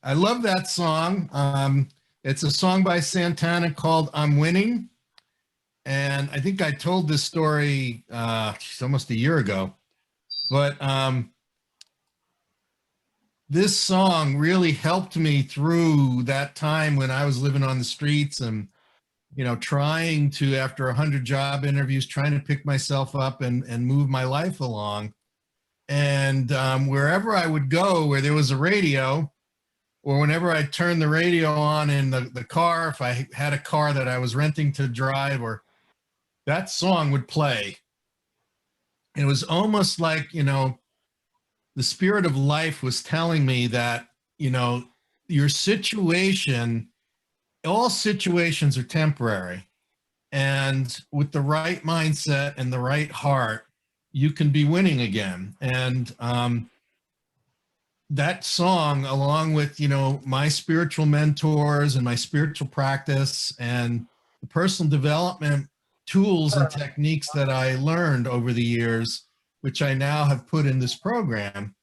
I love that song. It's a song by Santana called I'm Winning. And I think I told this story almost a year ago. But this song really helped me through that time when I was living on the streets and, trying to, after 100 job interviews, trying to pick myself up and move my life along. And wherever I would go, where there was a radio, or whenever I turned the radio on in the car, if I had a car that I was renting to drive, or that song would play. It was almost like, the spirit of life was telling me that, your situation, all situations are temporary. And with the right mindset and the right heart, you can be winning again. And that song, along with, my spiritual mentors and my spiritual practice and the personal development tools and techniques that I learned over the years, which I now have put in this program,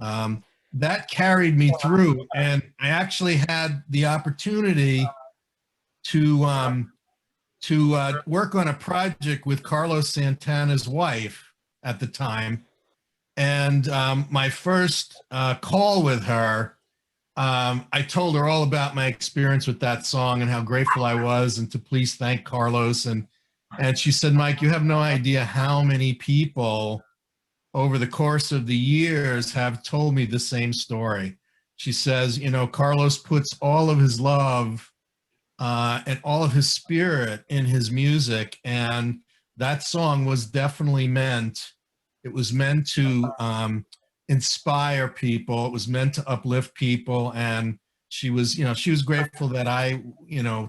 that carried me through. And I actually had the opportunity to work on a project with Carlos Santana's wife at the time. And my first call with her, I told her all about my experience with that song and how grateful I was, and to please thank Carlos. And she said, Mike, you have no idea how many people over the course of the years have told me the same story. She says, Carlos puts all of his love and all of his spirit in his music. And that song was definitely meant, it was meant to inspire people. It was meant to uplift people. And she was grateful that I,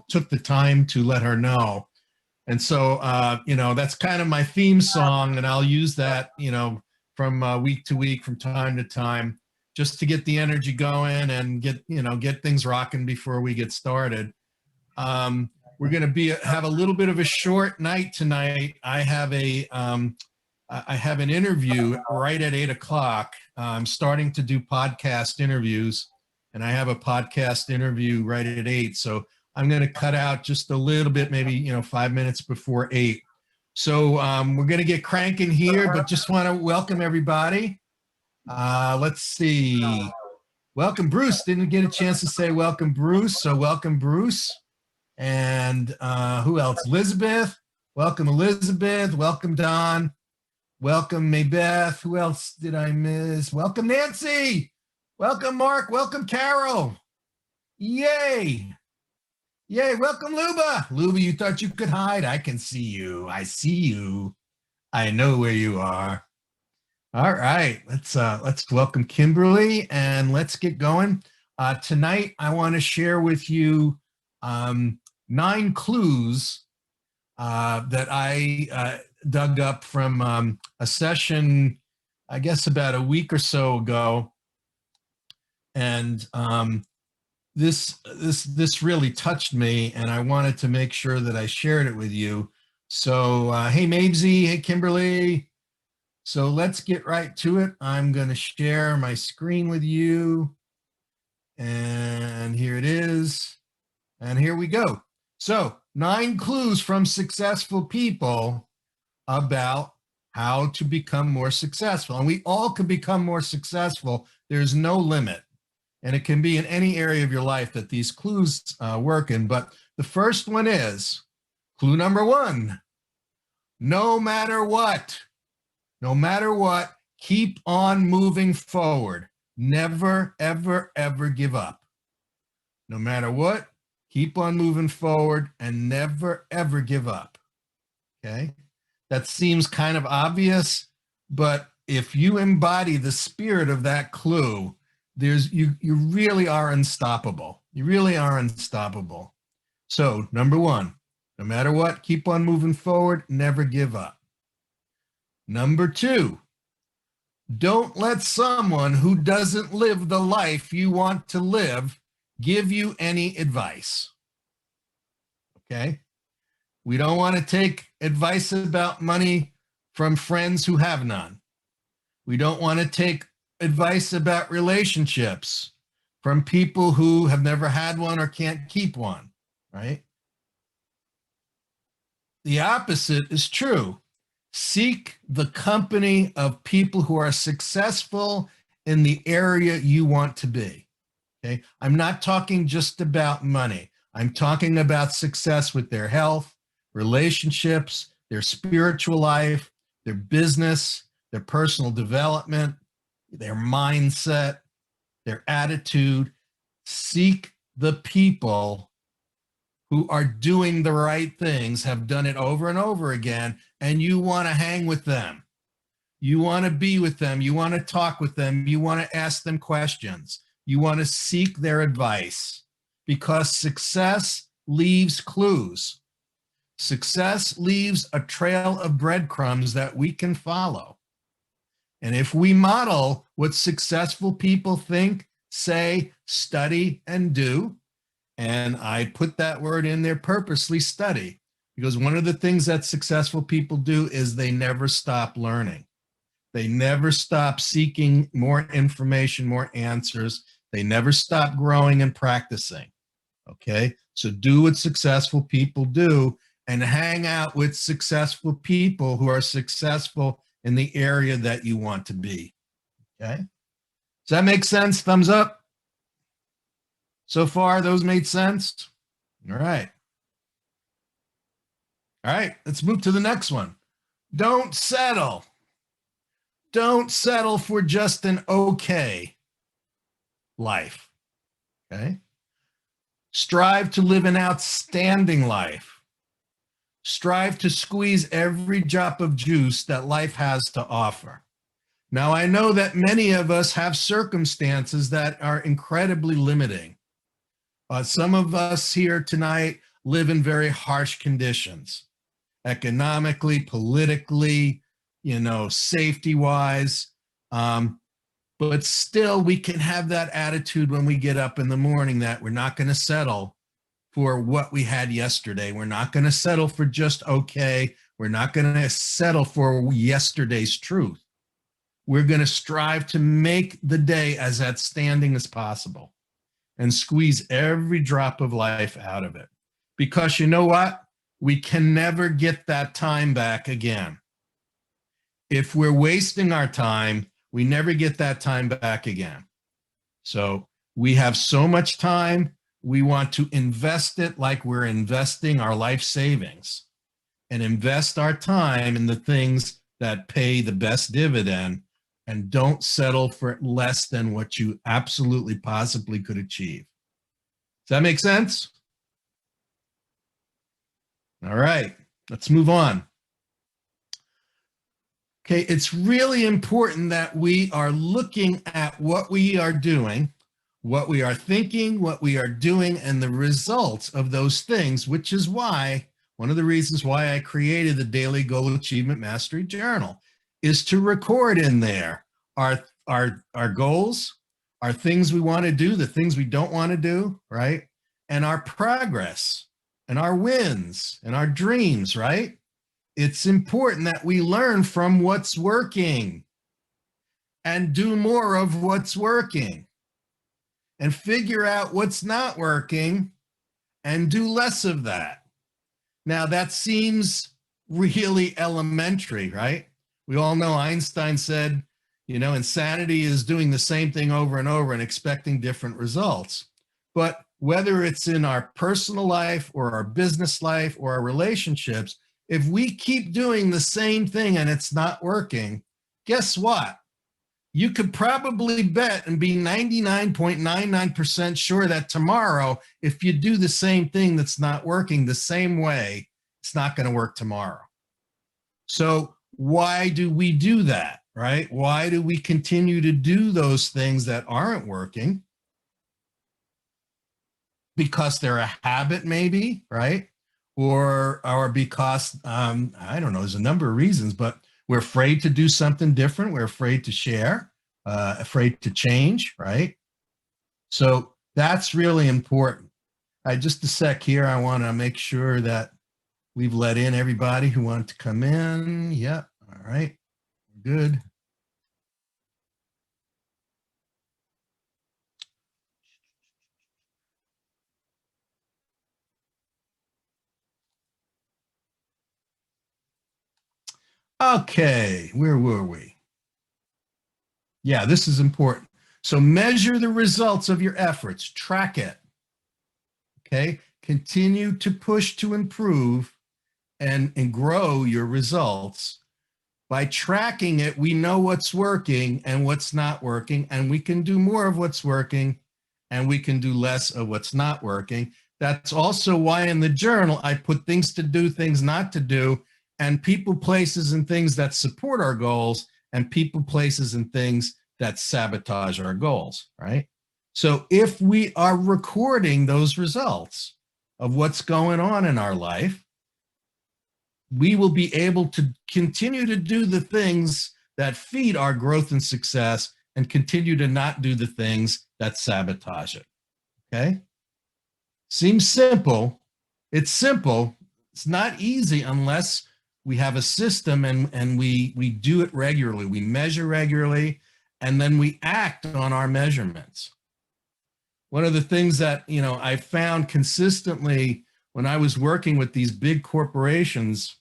took the time to let her know. And so, that's kind of my theme song, and I'll use that, from week to week, from time to time, just to get the energy going and get things rocking before we get started. We're going to have a little bit of a short night tonight. I have an interview right at 8:00. I'm starting to do podcast interviews, and I have a podcast interview right at 8. So I'm going to cut out just a little bit, maybe, 5 minutes before 8. So we're going to get cranking here, but just want to welcome everybody. Let's see. Welcome, Bruce. Didn't get a chance to say welcome, Bruce. So welcome, Bruce. And who else? Elizabeth. Welcome, Elizabeth. Welcome, Don. Welcome, Maybeth. Who else did I miss? Welcome, Nancy. Welcome, Mark. Welcome, Carol. Yay. Yay. Welcome, Luba. Luba, you thought you could hide? I can see you. I see you. I know where you are. All right. Let's welcome Kimberly, and let's get going. Tonight, I want to share with you 9 clues that I dug up from a session, I guess about a week or so ago. And this really touched me, and I wanted to make sure that I shared it with you. So, hey, Mabesy, hey, Kimberly. So let's get right to it. I'm going to share my screen with you. And here it is. And here we go. So 9 clues from successful people about how to become more successful. And we all can become more successful. There's no limit. And it can be in any area of your life that these clues work in. But the first one is clue number 1. No matter what, keep on moving forward. Never, ever, ever give up. No matter what, keep on moving forward and never, ever give up. Okay? That seems kind of obvious, but if you embody the spirit of that clue, you really are unstoppable. You really are unstoppable. So, number 1, no matter what, keep on moving forward, never give up. Number 2, don't let someone who doesn't live the life you want to live give you any advice. Okay? We don't want to take advice about money from friends who have none. We don't want to take advice about relationships from people who have never had one or can't keep one, right? The opposite is true. Seek the company of people who are successful in the area you want to be. Okay. I'm not talking just about money. I'm talking about success with their health, relationships, their spiritual life, their business, their personal development, their mindset, their attitude. Seek the people who are doing the right things, have done it over and over again, and you want to hang with them. You want to be with them. You want to talk with them. You want to ask them questions. You want to seek their advice, because success leaves clues. Success leaves a trail of breadcrumbs that we can follow. And if we model what successful people think, say, study, and do, and I put that word in there purposely, study, because one of the things that successful people do is they never stop learning. They never stop seeking more information, more answers. They never stop growing and practicing. Okay, so do what successful people do and hang out with successful people who are successful in the area that you want to be. Okay, does that make sense? Thumbs up. So far, those made sense? All right. All right, let's move to the next one. Don't settle. Don't settle for just an okay life. Okay. Strive to live an outstanding life. Strive to squeeze every drop of juice that life has to offer. Now, I know that many of us have circumstances that are incredibly limiting. Some of us here tonight live in very harsh conditions, economically, politically, safety-wise. But still, we can have that attitude when we get up in the morning that we're not going to settle for what we had yesterday. We're not going to settle for just okay. We're not going to settle for yesterday's truth. We're going to strive to make the day as outstanding as possible and squeeze every drop of life out of it. Because you know what? We can never get that time back again. If we're wasting our time, we never get that time back again. So we have so much time, we want to invest it like we're investing our life savings, and invest our time in the things that pay the best dividend, and don't settle for less than what you absolutely possibly could achieve. Does that make sense? All right, let's move on. Okay, it's really important that we are looking at what we are doing, what we are thinking, what we are doing, and the results of those things, which is why, one of the reasons why I created the Daily Goal Achievement Mastery Journal, is to record in there our goals, our things we want to do, the things we don't want to do, right? And our progress and our wins and our dreams, right? It's important that we learn from what's working and do more of what's working, and figure out what's not working and do less of that. Now, that seems really elementary, right? We all know Einstein said, insanity is doing the same thing over and over and expecting different results. But whether it's in our personal life or our business life or our relationships, if we keep doing the same thing and it's not working, guess what? You could probably bet and be 99.99% sure that tomorrow, if you do the same thing that's not working the same way, it's not going to work tomorrow. So why do we do that, right? Why do we continue to do those things that aren't working? Because they're a habit, maybe, right? Or because, I don't know, there's a number of reasons, but we're afraid to do something different. We're afraid to share, afraid to change, right? So that's really important. Just a sec here. I want to make sure that we've let in everybody who wanted to come in. Yep. All right. Good. Okay, where were we? Yeah, this is important. So measure the results of your efforts, track it. Okay, continue to push to improve and grow your results. By tracking it, we know what's working and what's not working, and we can do more of what's working and we can do less of what's not working. That's also why in the journal, I put things to do, things not to do, and people, places, and things that support our goals, and people, places, and things that sabotage our goals, right? So if we are recording those results of what's going on in our life, we will be able to continue to do the things that feed our growth and success and continue to not do the things that sabotage it. Okay? Seems simple. It's simple. It's not easy unless we have a system and we do it regularly. We measure regularly, and then we act on our measurements. One of the things that, I found consistently when I was working with these big corporations,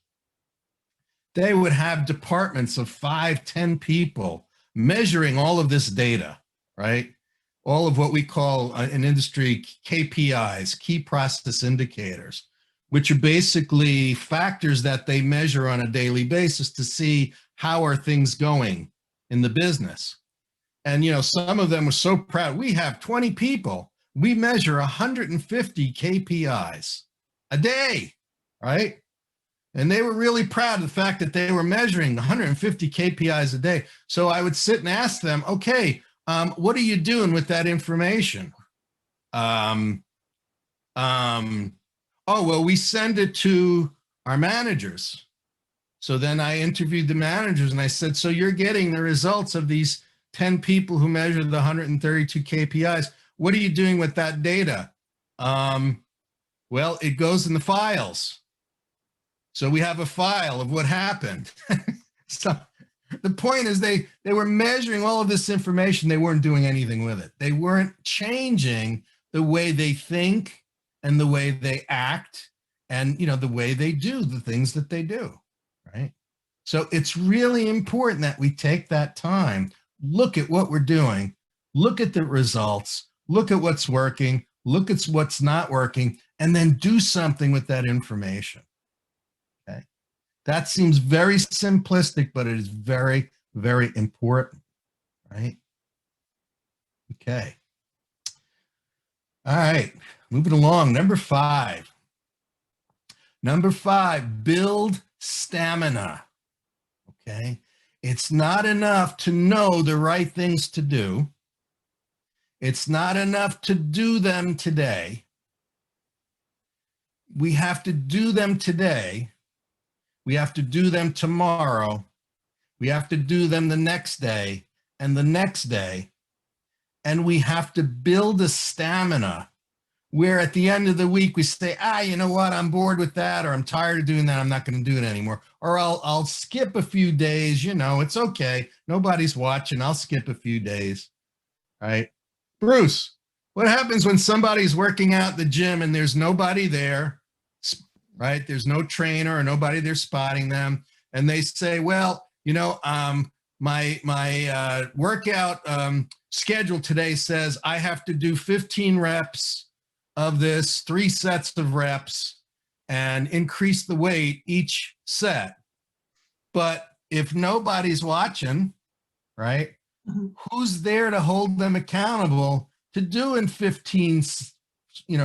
they would have departments of 5, 10 people measuring all of this data, right? All of what we call in industry KPIs, key process indicators, which are basically factors that they measure on a daily basis to see how are things going in the business. And, some of them were so proud. We have 20 people. We measure 150 KPIs a day, right? And they were really proud of the fact that they were measuring 150 KPIs a day. So I would sit and ask them, okay, what are you doing with that information? Oh, well, we send it to our managers. So then I interviewed the managers and I said, so you're getting the results of these 10 people who measured the 132 KPIs. What are you doing with that data? Well, it goes in the files. So we have a file of what happened. So the point is they were measuring all of this information. They weren't doing anything with it. They weren't changing the way they think and the way they act and, the way they do the things that they do, right? So it's really important that we take that time, look at what we're doing, look at the results, look at what's working, look at what's not working, and then do something with that information. Okay. That seems very simplistic, but it is very, very important, right? Okay. All right, moving along. Number 5. Number 5, build stamina. Okay. It's not enough to know the right things to do. It's not enough to do them today. We have to do them today. We have to do them tomorrow. We have to do them the next day and the next day. And we have to build a stamina where at the end of the week we say, you know what, I'm bored with that, or I'm tired of doing that, I'm not going to do it anymore. Or I'll skip a few days, it's okay. Nobody's watching. I'll skip a few days, right? Bruce, what happens when somebody's working out at the gym and there's nobody there, right? There's no trainer or nobody there spotting them. And they say, well, my workout schedule today says I have to do 15 reps of this, 3 sets of reps, and increase the weight each set. But if nobody's watching, right, who's there to hold them accountable to doing 15,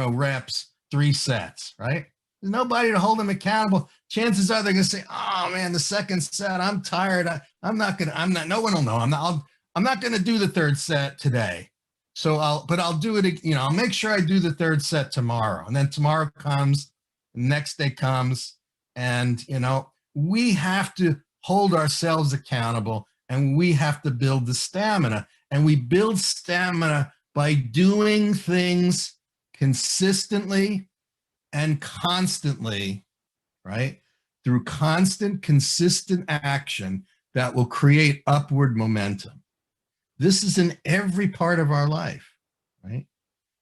reps, 3 sets, right? There's nobody to hold them accountable. Chances are they're going to say, oh man, the second set, I'm tired. No one will know. I'm not going to do the 3rd set today. So I'll do it, I'll make sure I do the 3rd set tomorrow. And then tomorrow comes, the next day comes, and, we have to hold ourselves accountable, and we have to build the stamina. And we build stamina by doing things consistently and constantly, right? Through constant, consistent action that will create upward momentum. This is in every part of our life, right?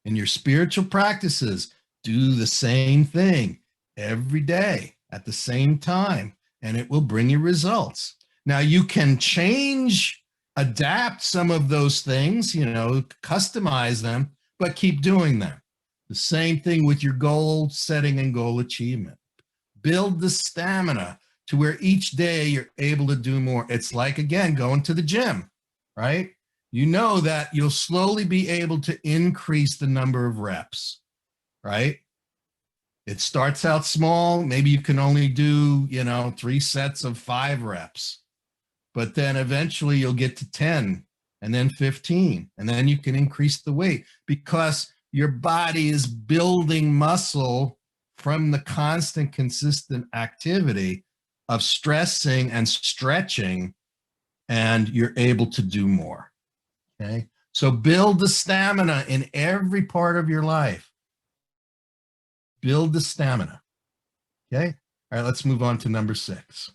In your spiritual practices, do the same thing every day at the same time. and it will bring you results. Now you can change, adapt some of those things, you know, customize them, but keep doing them. The same thing with your goal setting and goal achievement. Build the stamina to where each day you're able to do more. It's like, again, going to the gym, right? You know that you'll slowly be able to increase the number of reps, right? It starts out small. Maybe you can only do, you know, 3 sets of 5 reps, but then eventually you'll get to 10 and then 15, and then you can increase the weight because your body is building muscle from the constant, consistent activity of stressing and stretching, and you're able to do more. Okay. So build the stamina in every part of your life. Build the stamina. Okay. All right. Let's move on to number 6.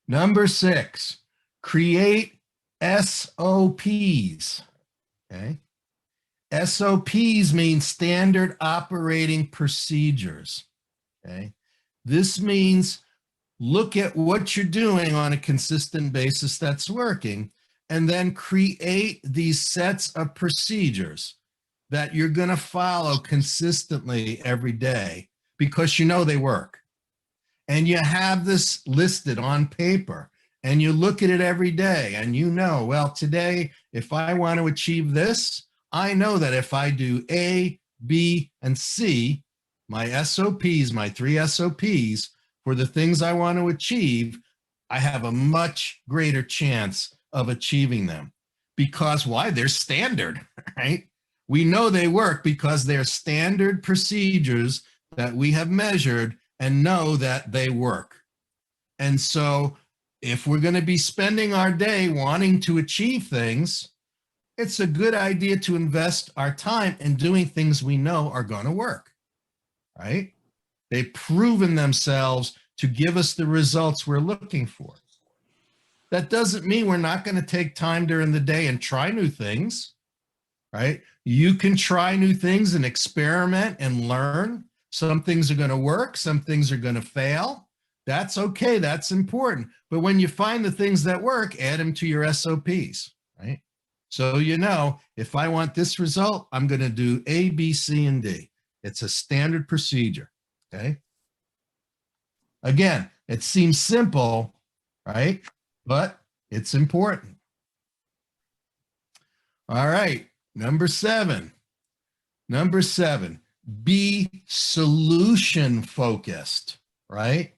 Number 6, create SOPs. Okay. SOPs mean standard operating procedures. Okay. This means look at what you're doing on a consistent basis that's working, and then create these sets of procedures that you're going to follow consistently every day because you know they work. And you have this listed on paper and you look at it every day and you know, well, today, if I want to achieve this, I know that if I do A, B, and C, my SOPs, my 3 SOPs for the things I want to achieve, I have a much greater chance of achieving them. Because why? They're standard, right? We know they work because they're standard procedures that we have measured and know that they work. And so if we're going to be spending our day wanting to achieve things, it's a good idea to invest our time in doing things we know are going to work, right? They've proven themselves to give us the results we're looking for. That doesn't mean we're not going to take time during the day and try new things, right? You can try new things and experiment and learn. Some things are going to work. Some things are going to fail. That's okay. That's important. But when you find the things that work, add them to your SOPs, right? So, you know, if I want this result, I'm going to do A, B, C, and D. It's a standard procedure, okay? Again, it seems simple, right? But it's important. All right, number 7. Number 7, be solution focused, right?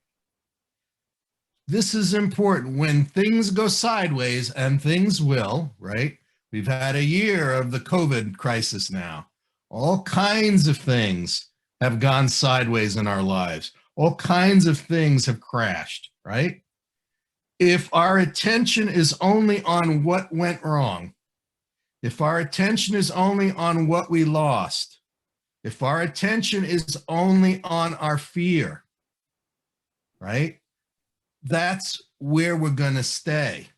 This is important. When things go sideways, and things will, right? We've had a year of the COVID crisis now. All kinds of things have gone sideways in our lives. All kinds of things have crashed, right? If our attention is only on what went wrong, if our attention is only on what we lost, if our attention is only on our fear, right? That's where we're going to stay.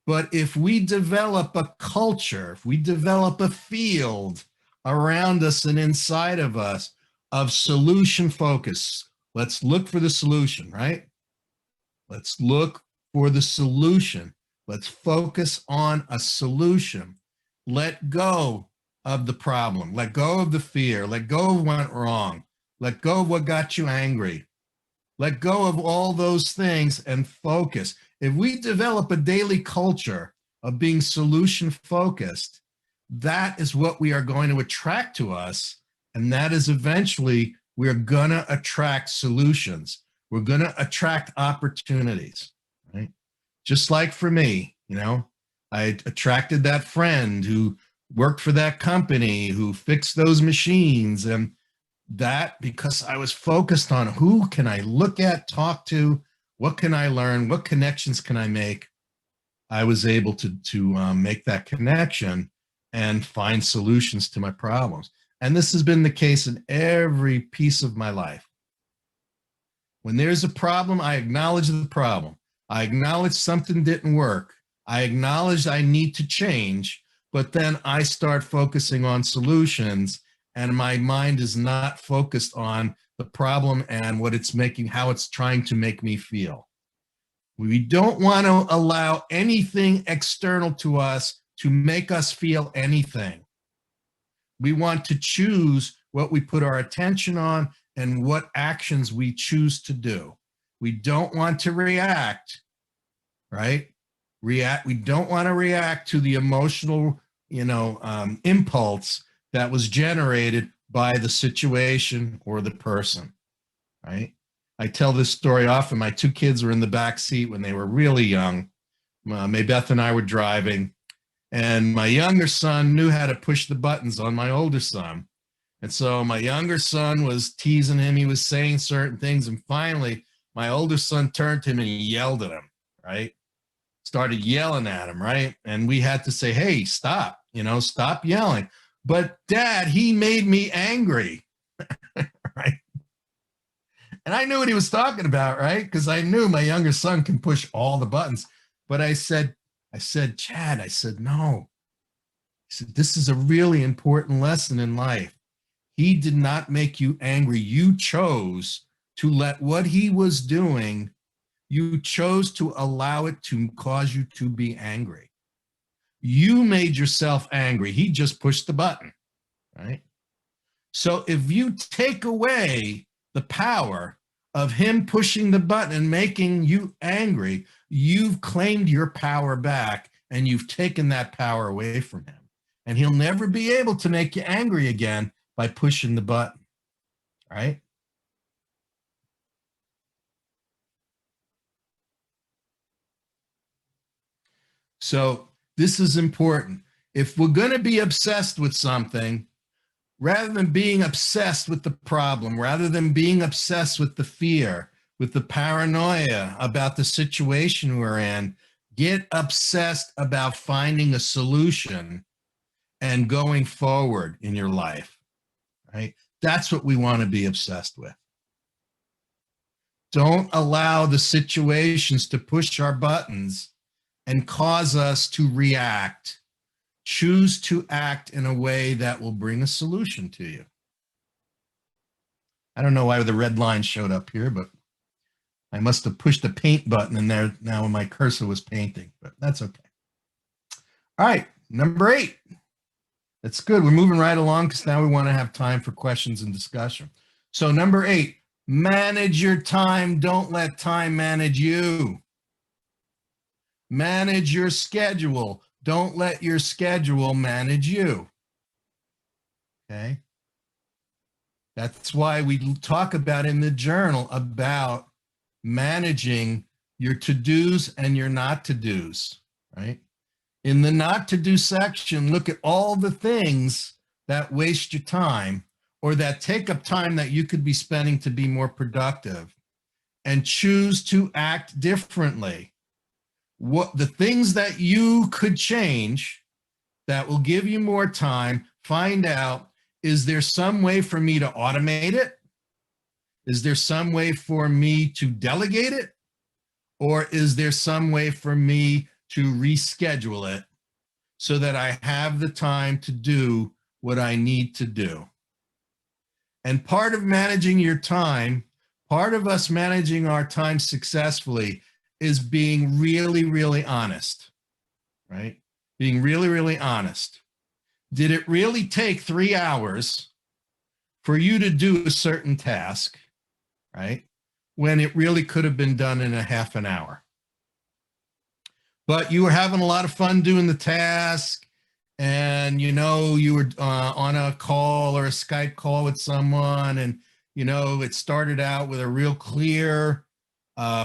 But if we develop a culture, if we develop a field around us and inside of us of solution focus, let's look for the solution, right? Let's look for the solution. Let's focus on a solution. Let go of the problem. Let go of the fear. Let go of what went wrong. Let go of what got you angry. Let go of all those things and focus. If we develop a daily culture of being solution focused, that is what we are going to attract to us. And that is eventually we're going to attract solutions. We're going to attract opportunities, right? Just like for me, you know, I attracted that friend who worked for that company, who fixed those machines, and that because I was focused on who can I look at, talk to, what can I learn, what connections can I make, I was able to make that connection and find solutions to my problems. And this has been the case in every piece of my life. When there's a problem, I acknowledge the problem. I acknowledge something didn't work. I acknowledge I need to change, but then I start focusing on solutions, and my mind is not focused on the problem and what it's making, how it's trying to make me feel. We don't want to allow anything external to us to make us feel anything. We want to choose what we put our attention on and what actions we choose to do. We don't want to react, right? We don't want to react to the emotional, impulse that was generated by the situation or the person, right? I tell this story often. My two kids were in the back seat when they were really young. Maybeth and I were driving, and my younger son knew how to push the buttons on my older son. And so my younger son was teasing him. He was saying certain things. And finally, my older son turned to him and he yelled at him, right? Started yelling at him, right? And we had to say, hey, stop, stop yelling. But Dad, he made me angry, right? And I knew what he was talking about, right? Because I knew my younger son can push all the buttons. But I said, Chad, I said, no. I said, this is a really important lesson in life. He did not make you angry. You chose to let what he was doing, you chose to allow it to cause you to be angry. You made yourself angry. He just pushed the button, right? So if you take away the power of him pushing the button and making you angry, you've claimed your power back and you've taken that power away from him. And he'll never be able to make you angry again by pushing the button, right? So this is important. If we're going to be obsessed with something, rather than being obsessed with the problem, rather than being obsessed with the fear, with the paranoia about the situation we're in, get obsessed about finding a solution and going forward in your life, right? That's what we want to be obsessed with. Don't allow the situations to push our buttons and cause us to react. Choose to act in a way that will bring a solution to you. I don't know why the red line showed up here, but I must have pushed the paint button in there now when my cursor was painting, but that's okay. All right, number 8. That's good. We're moving right along because now we want to have time for questions and discussion. So number 8, manage your time. Don't let time manage you. Manage your schedule. Don't let your schedule manage you. Okay? That's why we talk about in the journal about managing your to-dos and your not-to-dos, right? In the not-to-do section, look at all the things that waste your time or that take up time that you could be spending to be more productive, and choose to act differently. What the things that you could change that will give you more time, find out, is there some way for me to automate it? Is there some way for me to delegate it? Or is there some way for me to reschedule it so that I have the time to do what I need to do? And part of managing your time, part of us managing our time successfully is being really, really honest, right? Being really, really honest. Did it really take 3 hours for you to do a certain task, right? When it really could have been done in a half an hour. But you were having a lot of fun doing the task, and you were on a call or a Skype call with someone, and it started out with a real clear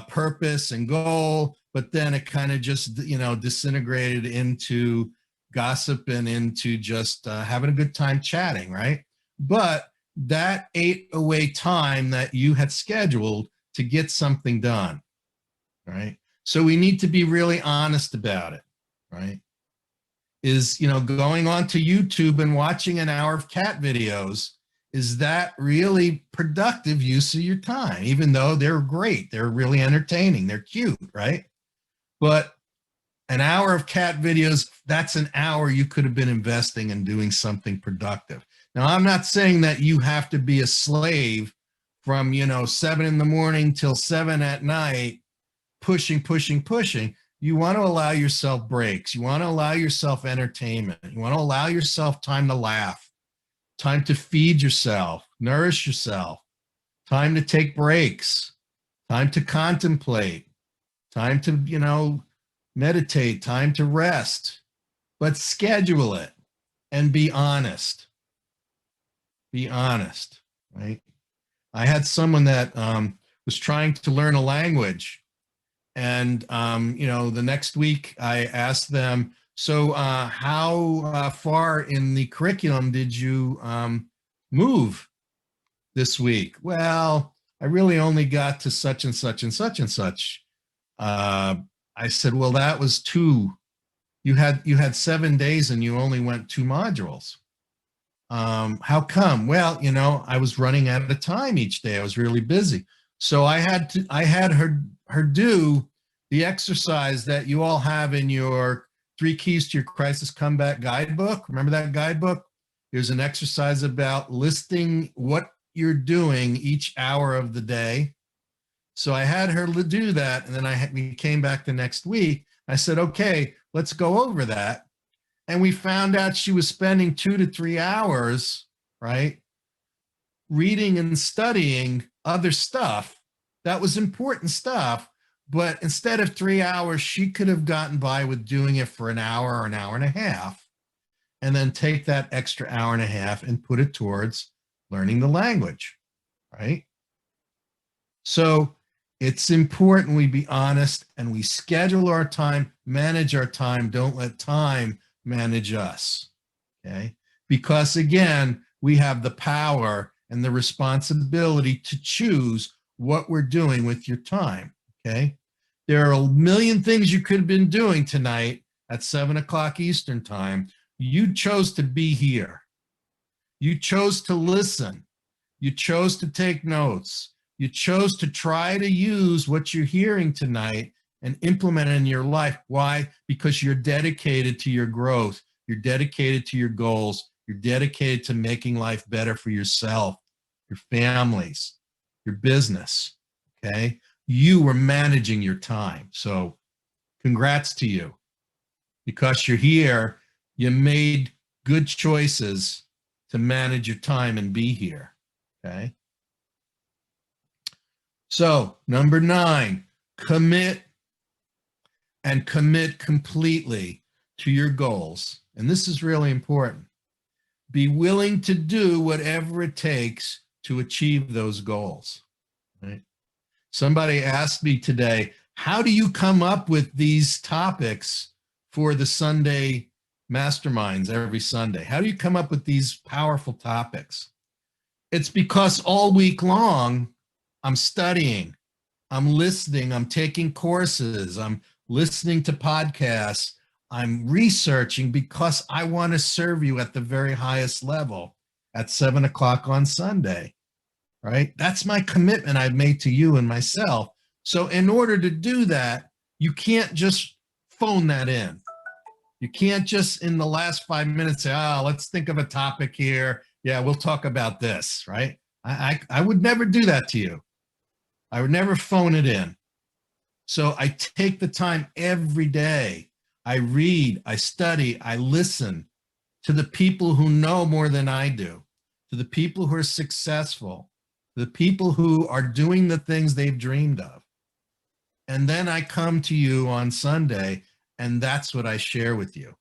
purpose and goal, but then it kind of just disintegrated into gossip and into just having a good time chatting, right? But that ate away time that you had scheduled to get something done, right? So we need to be really honest about it, right? Is going on to YouTube and watching an hour of cat videos, is that really productive use of your time? Even though they're great, they're really entertaining, they're cute, right? But an hour of cat videos, that's an hour you could have been investing in doing something productive. Now, I'm not saying that you have to be a slave from, 7 in the morning till 7 at night, pushing, pushing, pushing. You want to allow yourself breaks. You want to allow yourself entertainment. You want to allow yourself time to laugh, time to feed yourself, nourish yourself, time to take breaks, time to contemplate, time to, meditate, time to rest, but schedule it and be honest. Be honest, right? I had someone that was trying to learn a language. And, the next week I asked them, so how far in the curriculum did you move this week? Well, I really only got to such and such and such and such. I said, well, that was 2. You had 7 days and you only went 2 modules. How come? Well, I was running out of time each day. I was really busy. So I had her do the exercise that you all have in your 3 Keys to Your Crisis Comeback guidebook. Remember that guidebook? There's an exercise about listing what you're doing each hour of the day. So I had her do that. And then we came back the next week. I said, okay, let's go over that. And we found out she was spending 2 to 3 hours, right, reading and studying other stuff that was important stuff. But instead of 3 hours, she could have gotten by with doing it for an hour or an hour and a half, and then take that extra hour and a half and put it towards learning the language, right? So it's important we be honest and we schedule our time, manage our time. Don't let time manage us, okay? Because again, we have the power and the responsibility to choose what we're doing with your time, okay? There are a million things you could have been doing tonight at 7 o'clock Eastern time. You chose to be here. You chose to listen. You chose to take notes. You chose to try to use what you're hearing tonight and implement it in your life. Why? Because you're dedicated to your growth. You're dedicated to your goals. You're dedicated to making life better for yourself, your families, your business, okay? You were managing your time. So congrats to you. Because you're here, you made good choices to manage your time and be here, okay? So number 9, commit and commit completely to your goals. And this is really important. Be willing to do whatever it takes to achieve those goals, right? Somebody asked me today, how do you come up with these topics for the Sunday masterminds every Sunday? How do you come up with these powerful topics? It's because all week long, I'm studying, I'm listening, I'm taking courses, I'm listening to podcasts, I'm researching because I want to serve you at the very highest level at 7 o'clock on Sunday, right? That's my commitment I've made to you and myself. So in order to do that, you can't just phone that in. You can't just in the last 5 minutes say, oh, let's think of a topic here. Yeah, we'll talk about this, right? I would never do that to you. I would never phone it in. So I take the time every day. I read, I study, I listen to the people who know more than I do, to the people who are successful, to the people who are doing the things they've dreamed of. And then I come to you on Sunday, and that's what I share with you.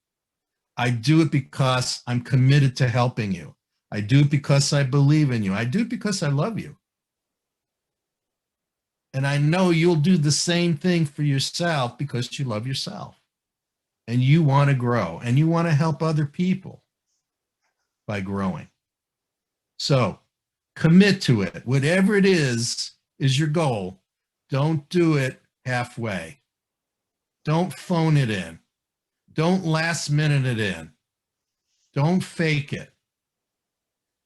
I do it because I'm committed to helping you. I do it because I believe in you. I do it because I love you. And I know you'll do the same thing for yourself because you love yourself. And you want to grow. And you want to help other people by growing. So commit to it. Whatever it is your goal. Don't do it halfway. Don't phone it in. Don't last minute it in. Don't fake it.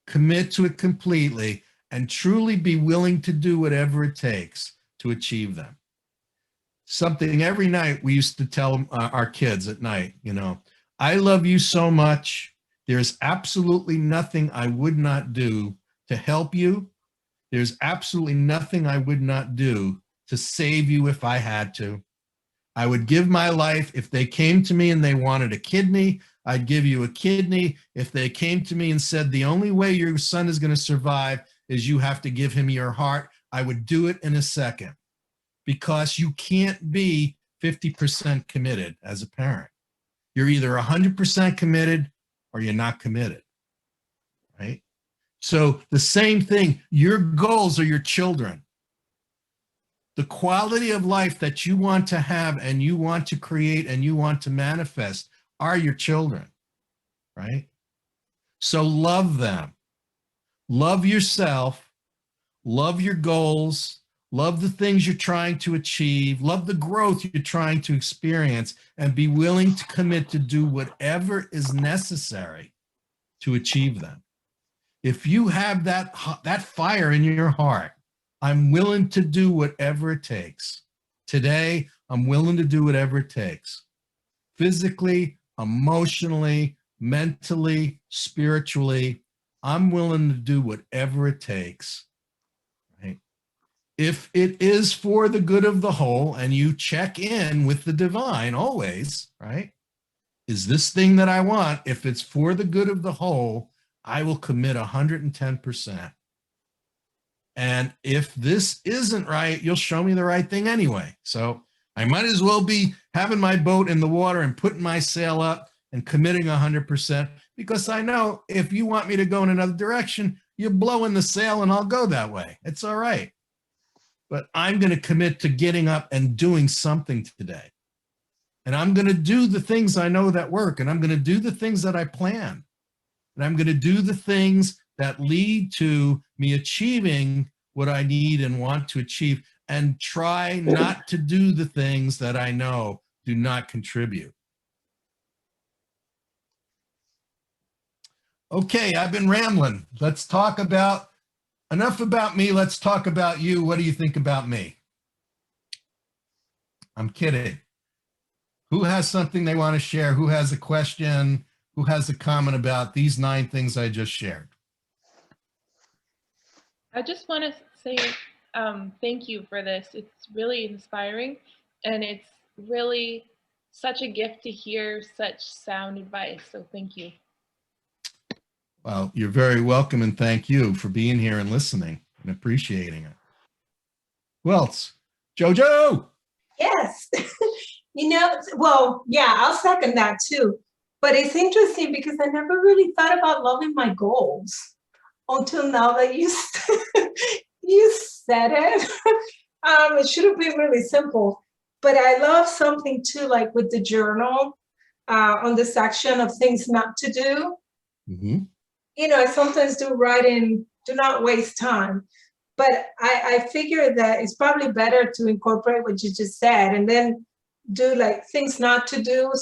Commit to it completely and truly be willing to do whatever it takes to achieve them. Something every night we used to tell our kids at night, I love you so much. There's absolutely nothing I would not do to help you, There's absolutely nothing I would not do to save you if I had to. I would give my life. If they came to me and they wanted a kidney, I'd give you a kidney. If they came to me and said, the only way your son is going to survive is you have to give him your heart, I would do it in a second, because you can't be 50% committed as a parent. You're either 100% committed or you're not committed, right? So the same thing, your goals are your children. The quality of life that you want to have and you want to create and you want to manifest are your children, right? So love them. Love yourself. Love your goals. Love the things you're trying to achieve. Love the growth you're trying to experience, and be willing to commit to do whatever is necessary to achieve them. If you have that fire in your heart, I'm willing to do whatever it takes. Today, I'm willing to do whatever it takes. Physically, emotionally, mentally, spiritually, I'm willing to do whatever it takes. Right? If it is for the good of the whole, and you check in with the divine always, right? Is this thing that I want, if it's for the good of the whole, I will commit 110%. And if this isn't right, you'll show me the right thing anyway. So I might as well be having my boat in the water and putting my sail up and committing 100%, because I know if you want me to go in another direction, you're blowing the sail and I'll go that way. It's all right. But I'm going to commit to getting up and doing something today. And I'm going to do the things I know that work. And I'm going to do the things that I plan. And I'm going to do the things that lead to me achieving what I need and want to achieve, and try not to do the things that I know do not contribute. Okay, I've been rambling. Let's talk about, enough about me. Let's talk about you. What do you think about me? I'm kidding. Who has something they want to share? Who has a question? Who has a comment about these 9 things I just shared? I just want to say thank you for this. It's really inspiring, and it's really such a gift to hear such sound advice. So thank you. Well, you're very welcome, and thank you for being here and listening and appreciating it. Who else? Jojo! Yes. Well, yeah, I'll second that too. But it's interesting because I never really thought about loving my goals until now that you said it. It should have been really simple. But I love something too, like with the journal, on the section of things not to do. Mm-hmm. I sometimes do write in, do not waste time. But I figure that it's probably better to incorporate what you just said, and then do like things not to do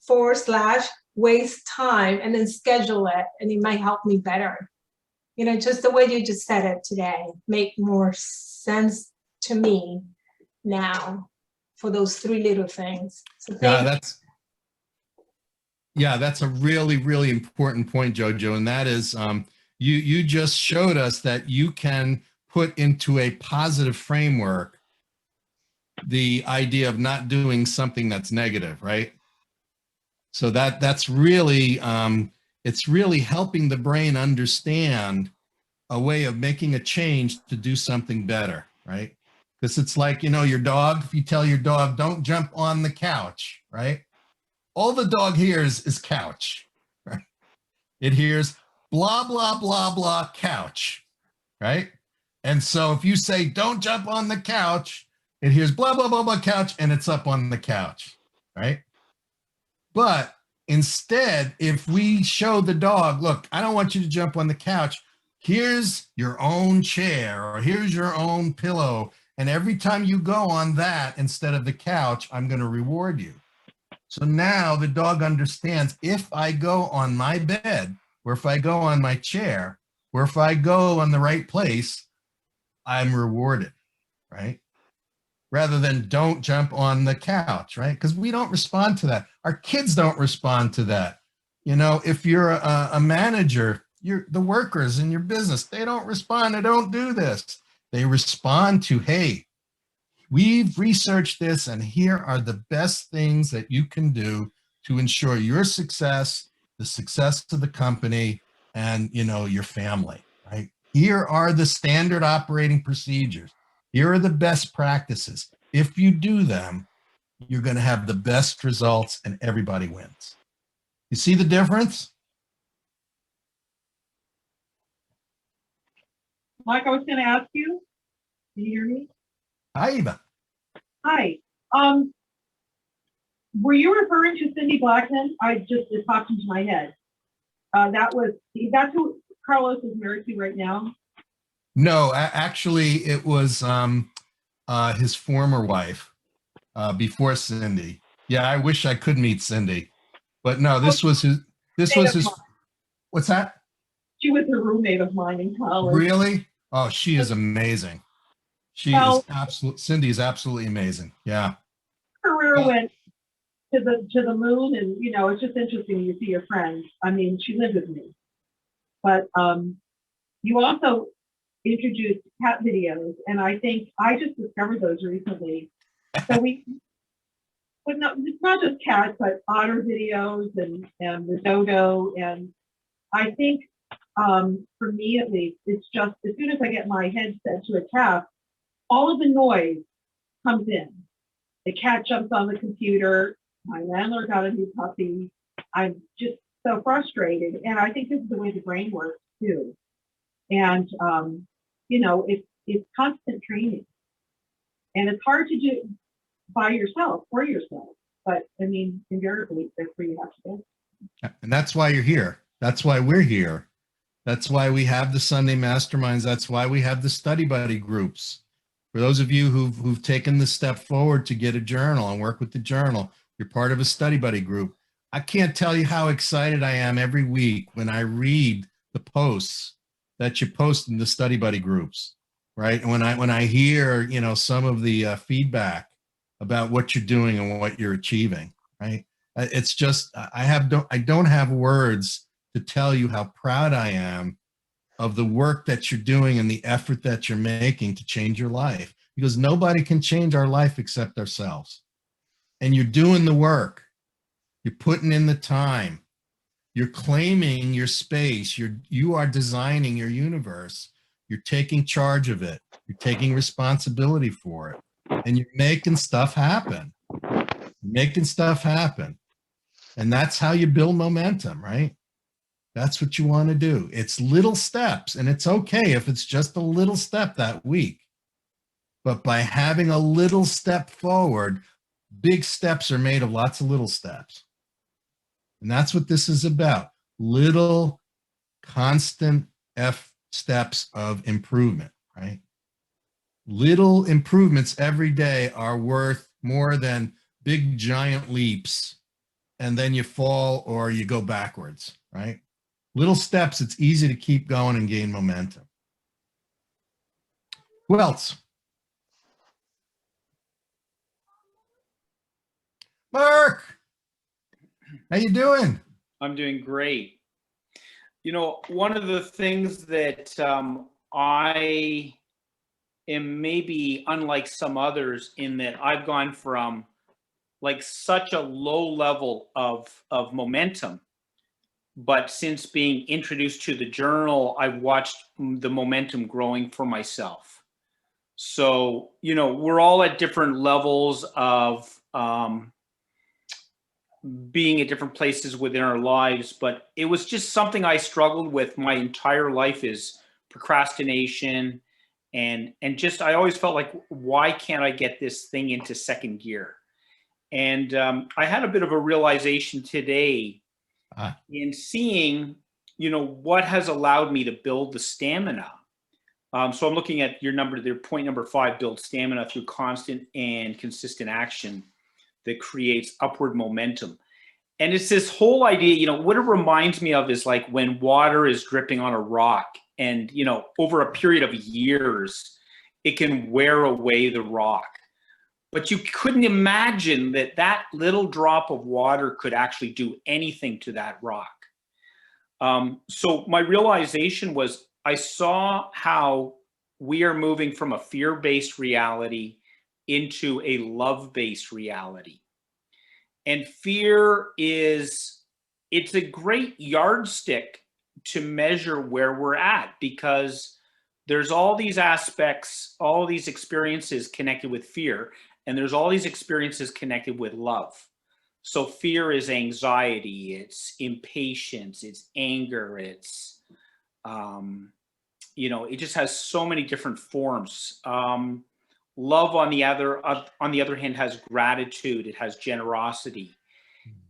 / waste time, and then schedule it, and it might help me better. Just the way you just said it today make more sense to me now for those 3 little things. So that's a really, really important point, Jojo. And that is, you just showed us that you can put into a positive framework the idea of not doing something that's negative, right? So that's really, it's really helping the brain understand a way of making a change to do something better, right? Because it's like, your dog, if you tell your dog, don't jump on the couch, right? All the dog hears is couch, right? It hears blah, blah, blah, blah, couch, right? And so if you say, don't jump on the couch, it hears blah, blah, blah, blah, couch, and it's up on the couch, right? But instead, if we show the dog, look, I don't want you to jump on the couch. Here's your own chair, or here's your own pillow. And every time you go on that instead of the couch, I'm going to reward you. So now the dog understands, if I go on my bed, or if I go on my chair, or if I go on the right place, I'm rewarded, right? Rather than don't jump on the couch, right? Because we don't respond to that. Our kids don't respond to that. If you're a manager, the workers in your business, they don't respond, they don't do this. They respond to, hey, we've researched this and here are the best things that you can do to ensure your success, the success of the company, and your family, right? Here are the standard operating procedures. Here are the best practices. If you do them, you're going to have the best results and everybody wins. You see the difference? Mike, I was going to ask you, can you hear me? Hi, Eva. Hi. Were you referring to Cindy Blackman? I just, it popped into my head. That's who Carlos is married to right now? No, actually, it was his former wife before Cindy. Yeah, I wish I could meet Cindy, but no, this was his. What's that? She was a roommate of mine in college. Really? Oh, she is amazing. Cindy is absolutely amazing. Yeah. Her career went to the moon, and it's just interesting to see your friends. I mean, she lived with me, but you also introduced cat videos, and I think I just discovered those recently. So it's not just cats, but otter videos and the dodo, and I think for me at least, it's just as soon as I get my headset to a task, all of the noise comes in. The cat jumps on the computer. My landlord got a new puppy. I'm just so frustrated, and I think this is the way the brain works too. And it's constant training, and it's hard to do by yourself, for yourself. But I mean, invariably, that's where you have to go. And that's why you're here. That's why we're here. That's why we have the Sunday masterminds. That's why we have the study buddy groups. For those of you who've taken the step forward to get a journal and work with the journal, you're part of a study buddy group. I can't tell you how excited I am every week when I read the posts that you post in the study buddy groups, right? And when I hear, some of the feedback about what you're doing and what you're achieving, right? It's just, I don't have words to tell you how proud I am of the work that you're doing and the effort that you're making to change your life, because nobody can change our life except ourselves. And you're doing the work. You're putting in the time. You're claiming your space. You are designing your universe. You're taking charge of it. You're taking responsibility for it. And you're making stuff happen. Making stuff happen. And that's how you build momentum, right? That's what you want to do. It's little steps, and it's okay if it's just a little step that week. But by having a little step forward, big steps are made of lots of little steps. And that's what this is about. Little, constant steps of improvement, right? Little improvements every day are worth more than big, giant leaps, and then you fall or you go backwards, right? Little steps, it's easy to keep going and gain momentum. Who else? Mark, how you doing? I'm doing great. One of the things that I am maybe unlike some others in that I've gone from like such a low level of momentum, but since being introduced to the journal, I've watched the momentum growing for myself. So, we're all at different levels of being at different places within our lives, but it was just something I struggled with my entire life, is procrastination. And just, I always felt like, why can't I get this thing into second gear? And I had a bit of a realization today in seeing, what has allowed me to build the stamina. So I'm looking at your point number 5, build stamina through constant and consistent action that creates upward momentum. And it's this whole idea, what it reminds me of is like when water is dripping on a rock and, over a period of years, it can wear away the rock. But you couldn't imagine that little drop of water could actually do anything to that rock. So my realization was I saw how we are moving from a fear-based reality into a love-based reality. And fear is, it's a great yardstick to measure where we're at, because there's all these aspects, all these experiences connected with fear, and there's all these experiences connected with love. So fear is anxiety, it's impatience, it's anger, it's, you know, it just has so many different forms. Love, on the other hand, has gratitude, it has generosity.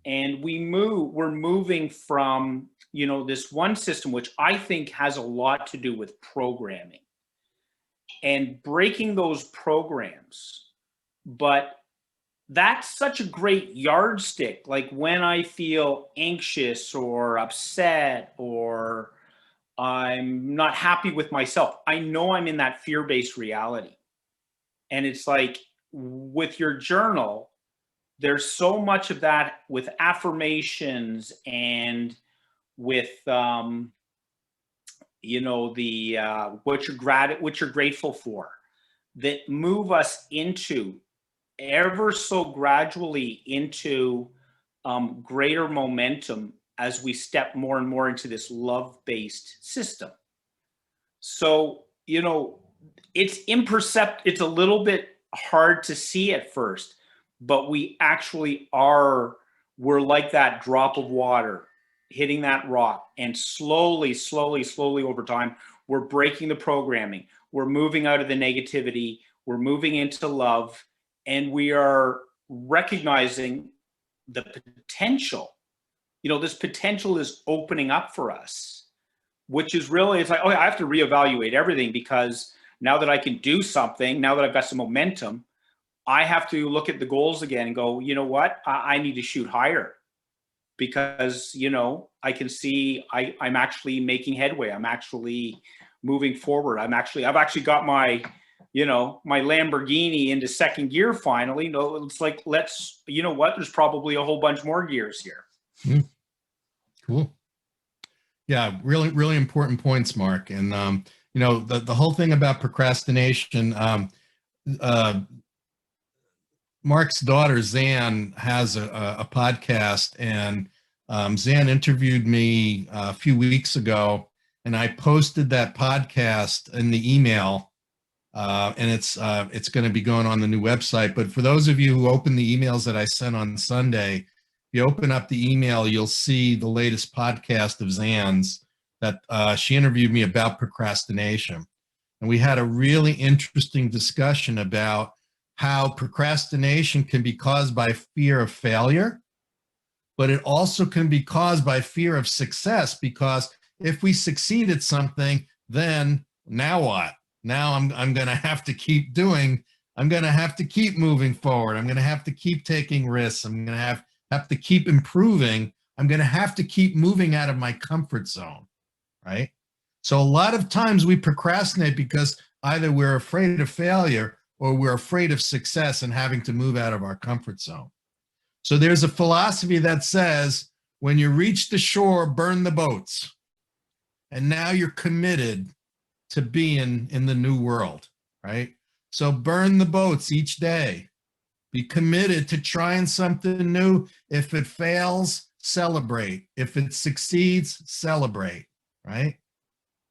And we're moving from, you know, this one system, which I think has a lot to do with programming and breaking those programs. But that's such a great yardstick. Like when I feel anxious or upset or I'm not happy with myself, I know I'm in that fear-based reality. And it's like with your journal, there's so much of that with affirmations and with, you know, the what you're grateful for, that move us into ever so gradually into greater momentum as we step more and more into this love-based system. So, you know, it's it's a little bit hard to see at first, but we actually we're like that drop of water hitting that rock, and slowly over time, we're breaking the programming. We're moving out of the negativity. We're moving into love, and we are recognizing the potential. You know, this potential is opening up for us, which is really, it's like, oh, I have to reevaluate everything, because now that I can do something, now that I've got some momentum, I have to look at the goals again and go, you know what, I need to shoot higher, because, you know, I can see I'm actually making headway. I'm actually moving forward. I've actually got my, you know, my Lamborghini into second gear finally. No, it's like, you know what, there's probably a whole bunch more gears here. Cool. Yeah, really important points, Mark. And, you know, the whole thing about procrastination, Mark's daughter, Zan, has a podcast, and Zan interviewed me a few weeks ago, and I posted that podcast in the email, and it's going to be going on the new website. But for those of you who open the emails that I sent on Sunday, if you open up the email, you'll see the latest podcast of Zan's that she interviewed me about procrastination. And we had a really interesting discussion about how procrastination can be caused by fear of failure, but it also can be caused by fear of success, because if we succeed at something, then now what? Now I'm going to have to keep doing, I'm going to have to keep moving forward. I'm going to have to keep taking risks. I'm going to have to keep improving. I'm going to have to keep moving out of my comfort zone, right? So a lot of times we procrastinate because either we're afraid of failure or we're afraid of success and having to move out of our comfort zone. So there's a philosophy that says, when you reach the shore, burn the boats. And now you're committed to being in the new world, right? So burn the boats each day. Be committed to trying something new. If it fails, celebrate. If it succeeds, celebrate, right? It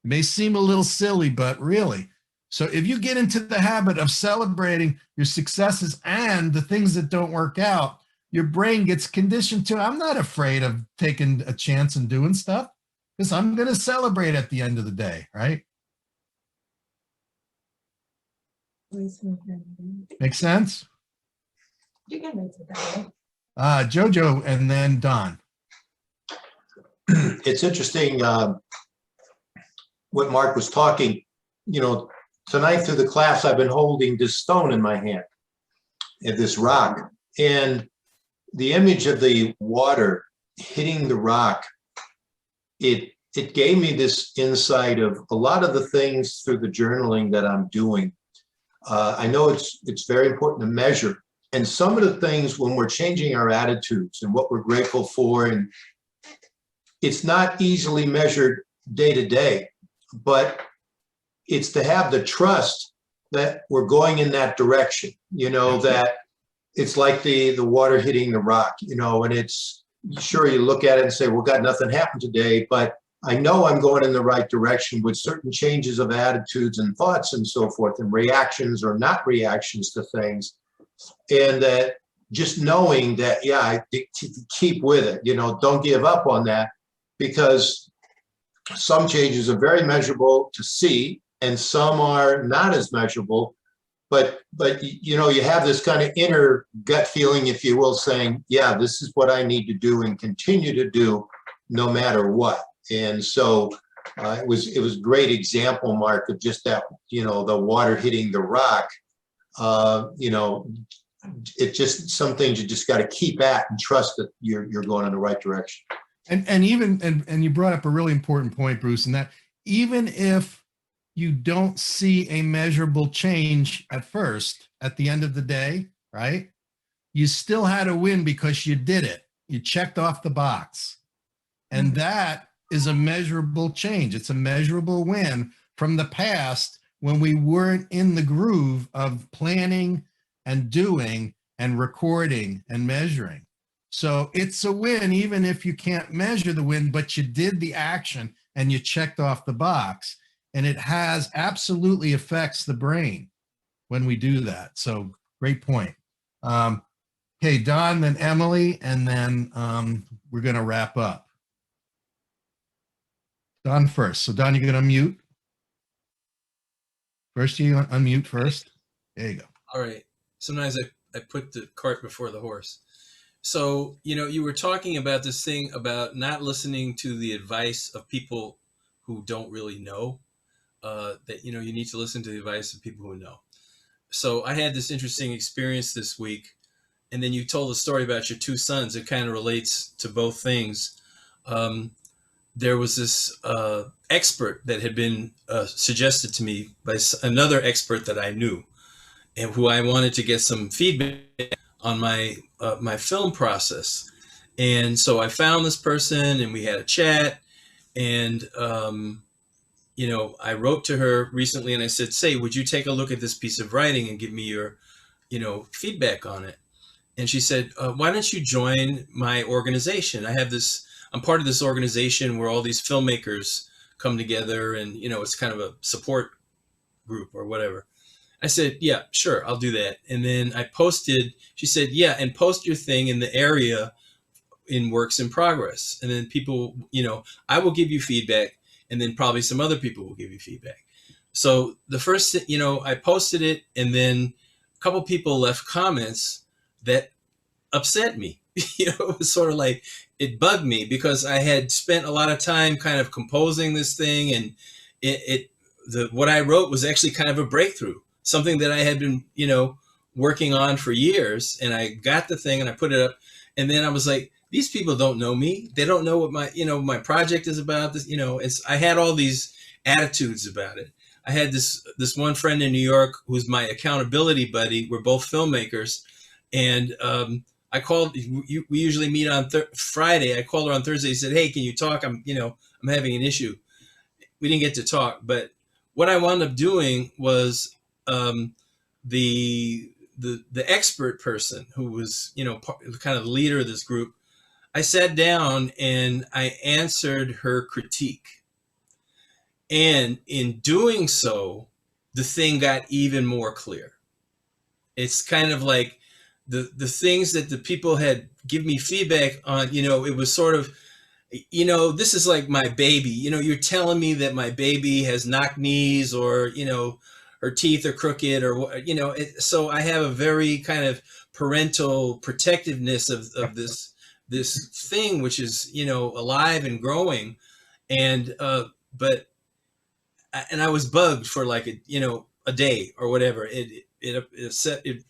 may seem a little silly, but really. So if you get into the habit of celebrating your successes and the things that don't work out, your brain gets conditioned to, I'm not afraid of taking a chance and doing stuff, because I'm going to celebrate at the end of the day, right? Make sense? Jojo and then Don. It's interesting what Mark was talking. You know, tonight through the class, I've been holding this stone in my hand, and this rock, and the image of the water hitting the rock, it gave me this insight of a lot of the things through the journaling that I'm doing. I know it's very important to measure, and some of the things when we're changing our attitudes and what we're grateful for, and it's not easily measured day to day, but it's to have the trust that we're going in that direction, you know, that it's like the water hitting the rock, you know, and it's sure you look at it and say, well, God, nothing happened today, but I know I'm going in the right direction with certain changes of attitudes and thoughts and so forth, and reactions or not reactions to things. And that just knowing that, yeah, keep with it, you know, don't give up on that, because some changes are very measurable to see and some are not as measurable. But you know, you have this kind of inner gut feeling, if you will, saying, yeah, this is what I need to do and continue to do no matter what. And so it was a great example, Mark, of just that, you know, the water hitting the rock. You know, it just, some things you just got to keep at and trust that you're going in the right direction. And you brought up a really important point, Bruce, and that even if you don't see a measurable change at first, at the end of the day, right? You still had a win because you did it. You checked off the box. And that is a measurable change. It's a measurable win from the past when we weren't in the groove of planning and doing and recording and measuring. So it's a win, even if you can't measure the win, but you did the action and you checked off the box. And it has absolutely affects the brain when we do that. So great point. Okay, Don, then Emily, and then we're going to wrap up. Don first. So Don, you're going to unmute. First, you unmute first. There you go. All right. Sometimes I put the cart before the horse. So, you know, you were talking about this thing about not listening to the advice of people who don't really know. That, you know, you need to listen to the advice of people who know. So I had this interesting experience this week, and then you told a story about your two sons. It kind of relates to both things. There was this expert that had been suggested to me by another expert that I knew, and who I wanted to get some feedback on my film process. And so I found this person, and we had a chat, and you know, I wrote to her recently and I said, say, would you take a look at this piece of writing and give me your, you know, feedback on it? And she said, why don't you join my organization? I'm part of this organization where all these filmmakers come together, and, you know, it's kind of a support group or whatever. I said, yeah, sure, I'll do that. And then I posted, she said, yeah, and post your thing in the area in works in progress. And then people, you know, I will give you feedback, and then probably some other people will give you feedback. So the first, you know, I posted it, and then a couple people left comments that upset me. You know, it was sort of like, it bugged me because I had spent a lot of time kind of composing this thing, and what I wrote was actually kind of a breakthrough, something that I had been, you know, working on for years. And I got the thing and I put it up, and then I was like, these people don't know me. They don't know what my, you know, my project is about. This, you know, I had all these attitudes about it. I had this one friend in New York who's my accountability buddy. We're both filmmakers, and I called. We usually meet on Friday. I called her on Thursday. He said, "Hey, can you talk? I'm having an issue." We didn't get to talk, but what I wound up doing was the expert person who was, you know, kind of the leader of this group. I sat down and I answered her critique. And in doing so, the thing got even more clear. It's kind of like the things that the people had give me feedback on, you know, it was sort of, you know, this is like my baby. You know, you're telling me that my baby has knock knees, or, you know, her teeth are crooked, or, you know, so I have a very kind of parental protectiveness of this thing, which is, you know, alive and growing. And, but I was bugged for like, a day or whatever. It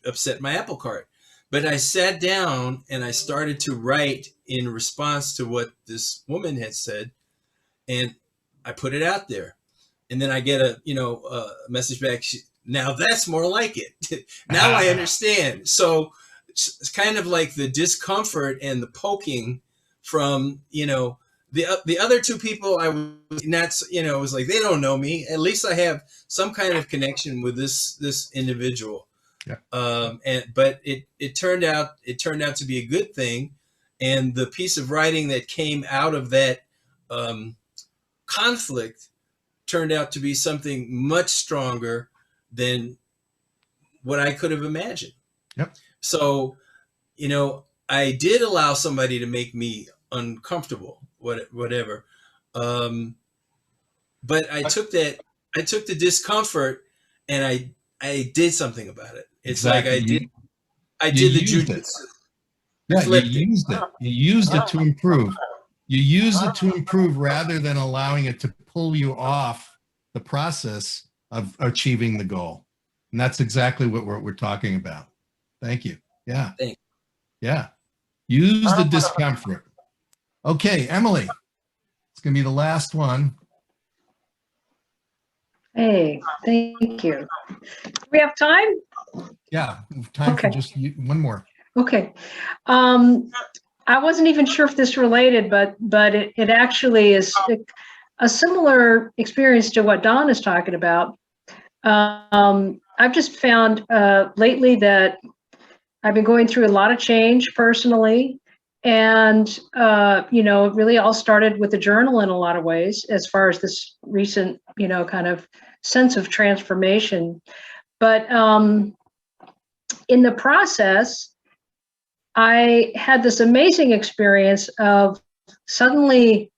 upset my apple cart. But I sat down and I started to write in response to what this woman had said, and I put it out there. And then I get a message back. Now that's more like it. Now I understand. So it's kind of like the discomfort and the poking from, you know, the other two people, I was not, it was like, they don't know me. At least I have some kind of connection with this individual. Yeah. But it turned out to be a good thing, and the piece of writing that came out of that conflict turned out to be something much stronger than what I could have imagined. Yep. So, I did allow somebody to make me uncomfortable, whatever. But I took the discomfort and I did something about it. It's Exactly. like I did the jujitsu. Yeah, you used it. You used it to improve. You used it to improve rather than allowing it to pull you off the process of achieving the goal. And that's exactly what we're talking about. Thank you. Yeah. Thanks. Yeah. Use the discomfort. Okay, Emily, it's going to be the last one. Hey, thank you. We have time? Yeah, time for Okay. just one more. Okay. I wasn't even sure if this related, but it actually is a similar experience to what Don is talking about. I've just found lately that I've been going through a lot of change personally, and it really all started with the journal in a lot of ways, as far as this recent, kind of sense of transformation. But in the process, I had this amazing experience of suddenly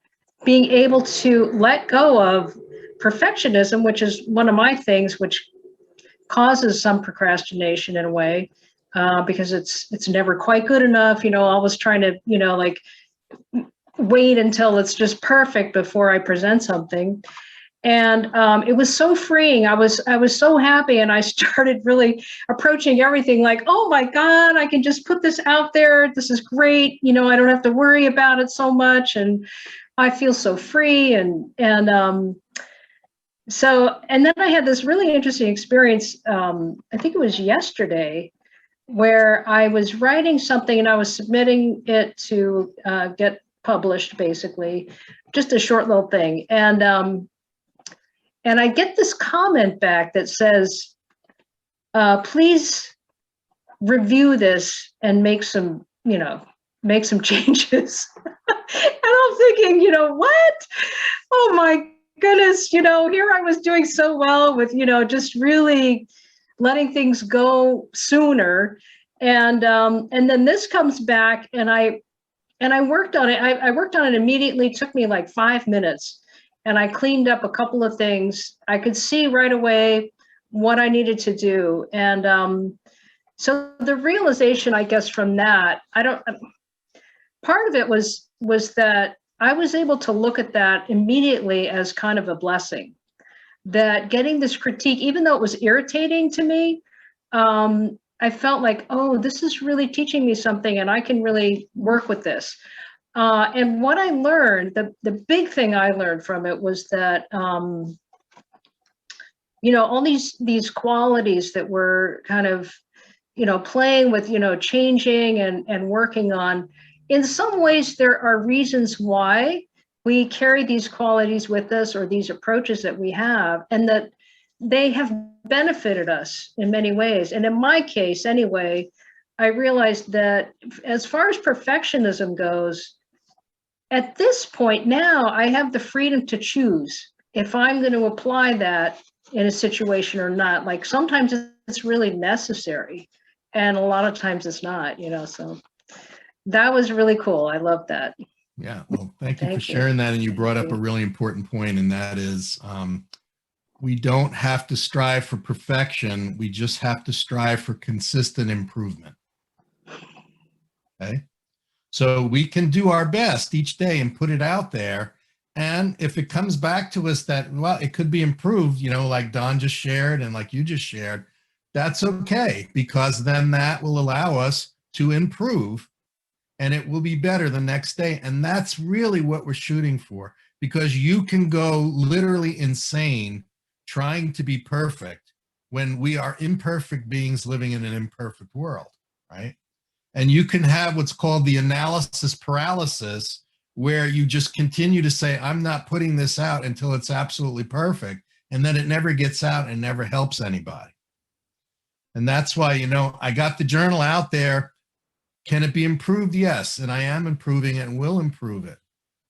being able to let go of perfectionism, which is one of my things, which causes some procrastination in a way, because it's never quite good enough. Always trying to, like wait until it's just perfect before I present something. And it was so freeing. I was so happy, and I started really approaching everything like, oh my God, I can just put this out there. This is great. I don't have to worry about it so much, and I feel so free. And then I had this really interesting experience. I think it was yesterday, where I was writing something and I was submitting it to get published, basically, just a short little thing. And I get this comment back that says, please review this and make some changes. And I'm thinking, what? Oh my goodness, here I was doing so well with, just really letting things go sooner. And then this comes back, and I worked on it. I worked on it immediately. It took me like 5 minutes. And I cleaned up a couple of things. I could see right away what I needed to do. And so the realization, I guess, from that, part of it was that I was able to look at that immediately as kind of a blessing. That getting this critique, even though it was irritating to me, I felt like, oh, this is really teaching me something, and I can really work with this. And what I learned, the big thing I learned from it was that, all these qualities that we're kind of, playing with, changing and working on, in some ways, there are reasons why we carry these qualities with us, or these approaches that we have, and that they have benefited us in many ways. And in my case, anyway, I realized that as far as perfectionism goes, at this point now, I have the freedom to choose if I'm going to apply that in a situation or not. Like sometimes it's really necessary, and a lot of times it's not, so that was really cool. I love that. Yeah, well, thank you for sharing that. And you brought up a really important point, and that is we don't have to strive for perfection. We just have to strive for consistent improvement. Okay. So we can do our best each day and put it out there. And if it comes back to us that, well, it could be improved, like Don just shared and like you just shared, that's okay, because then that will allow us to improve, and it will be better the next day. And that's really what we're shooting for, because you can go literally insane trying to be perfect when we are imperfect beings living in an imperfect world, right? And you can have what's called the analysis paralysis, where you just continue to say, I'm not putting this out until it's absolutely perfect. And then it never gets out and never helps anybody. And that's why, you know, I got the journal out there. Can it be improved? Yes. And I am improving it and will improve it,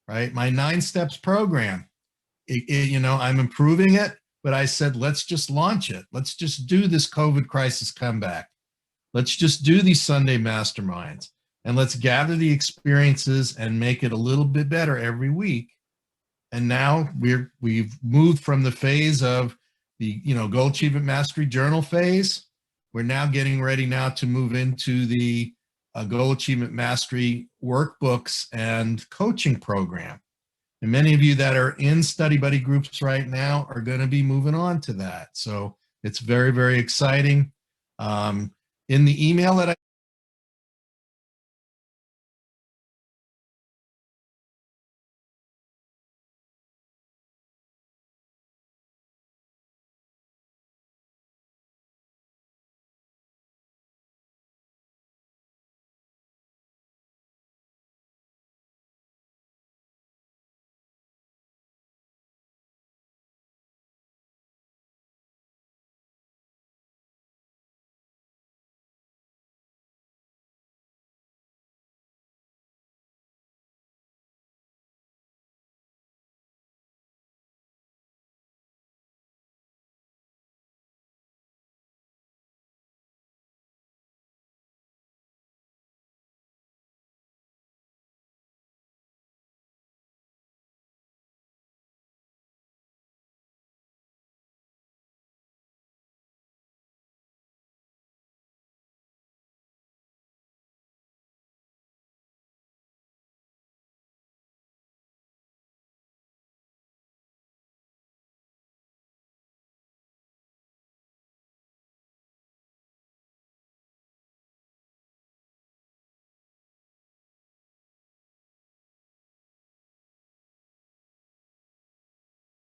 right? My 9 steps program, you know, I'm improving it, but I said, let's just launch it. Let's just do this COVID crisis comeback. Let's just do these Sunday masterminds, and let's gather the experiences and make it a little bit better every week. And now we've moved from the phase of the, you know, Goal Achievement Mastery Journal phase. We're now getting ready now to move into the Goal Achievement Mastery workbooks and coaching program. And many of you that are in study buddy groups right now are going to be moving on to that. So it's very, very exciting. In the email that I